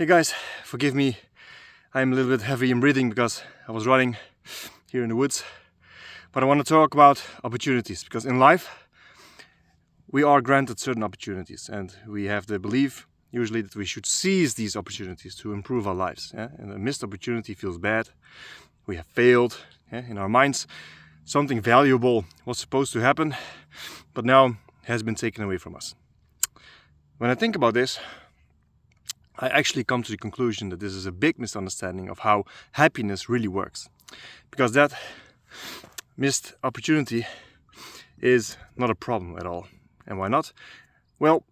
Hey guys, forgive me, I'm a little bit heavy in breathing because I was running here in the woods. But I want to talk about opportunities, because in life we are granted certain opportunities and we have the belief usually that we should seize these opportunities to improve our lives. And a missed opportunity feels bad, we have failed. In our minds something valuable was supposed to happen, but now has been taken away from us. When I think about this, I actually come to the conclusion that this is a big misunderstanding of how happiness really works. Because that missed opportunity is not a problem at all. And why not? Well,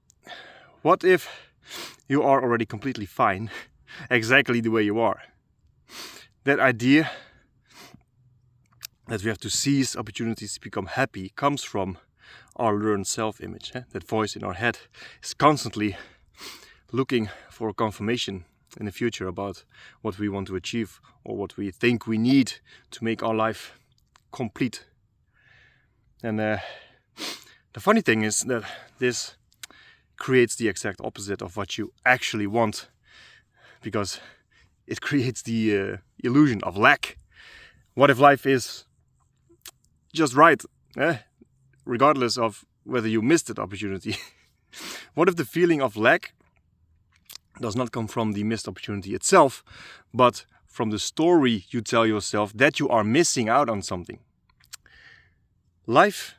what if you are already completely fine, exactly the way you are? That idea that we have to seize opportunities to become happy comes from our learned self-image. That voice in our head is constantly looking for confirmation in the future about what we want to achieve or what we think we need to make our life complete. And the funny thing is that this creates the exact opposite of what you actually want, because it creates the illusion of lack. What if life is just right, regardless of whether you missed that opportunity? What if the feeling of lack does not come from the missed opportunity itself, but from the story you tell yourself that you are missing out on something? Life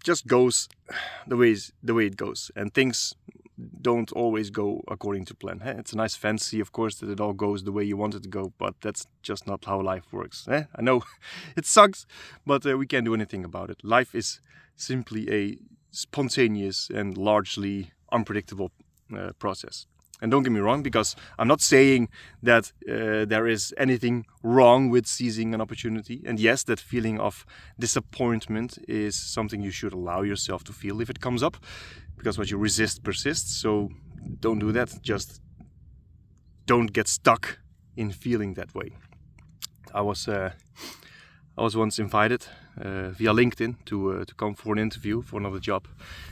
just goes the way it goes, and things don't always go according to plan. It's a nice fancy, of course, that it all goes the way you want it to go, but that's just not how life works. I know it sucks, but we can't do anything about it. Life is simply a spontaneous and largely unpredictable process. And don't get me wrong, because I'm not saying that there is anything wrong with seizing an opportunity. And yes, that feeling of disappointment is something you should allow yourself to feel if it comes up, because what you resist persists. So don't do that. Just don't get stuck in feeling that way. I was once invited via LinkedIn to come for an interview for another job.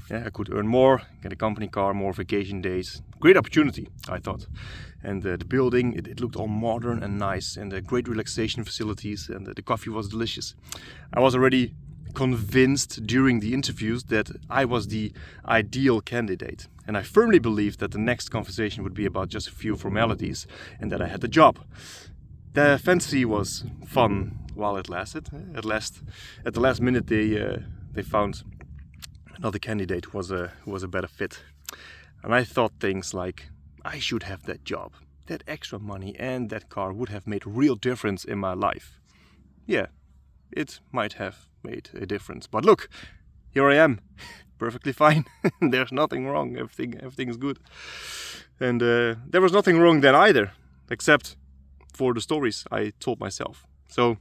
I could earn more, get a company car, more vacation days. Great opportunity, I thought. And the building, it looked all modern and nice, and great relaxation facilities, and the coffee was delicious. I was already convinced during the interviews that I was the ideal candidate. And I firmly believed that the next conversation would be about just a few formalities and that I had the job. The fantasy was fun while it lasted. At the last minute, they found another candidate who was a better fit. And I thought things like, I should have that job. That extra money and that car would have made a real difference in my life. Yeah, it might have made a difference. But look, here I am, perfectly fine. There's nothing wrong. Everything is good. And there was nothing wrong then either, except for the stories I told myself. So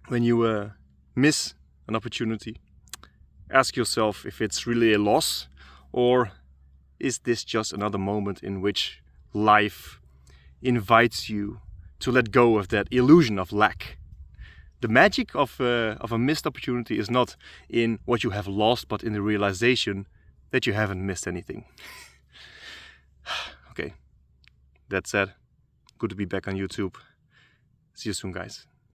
when you miss an opportunity, ask yourself if it's really a loss, or is this just another moment in which life invites you to let go of that illusion of lack. The magic of a missed opportunity is not in what you have lost, but in the realization that you haven't missed anything. Okay, that said, good to be back on YouTube. See you soon, guys.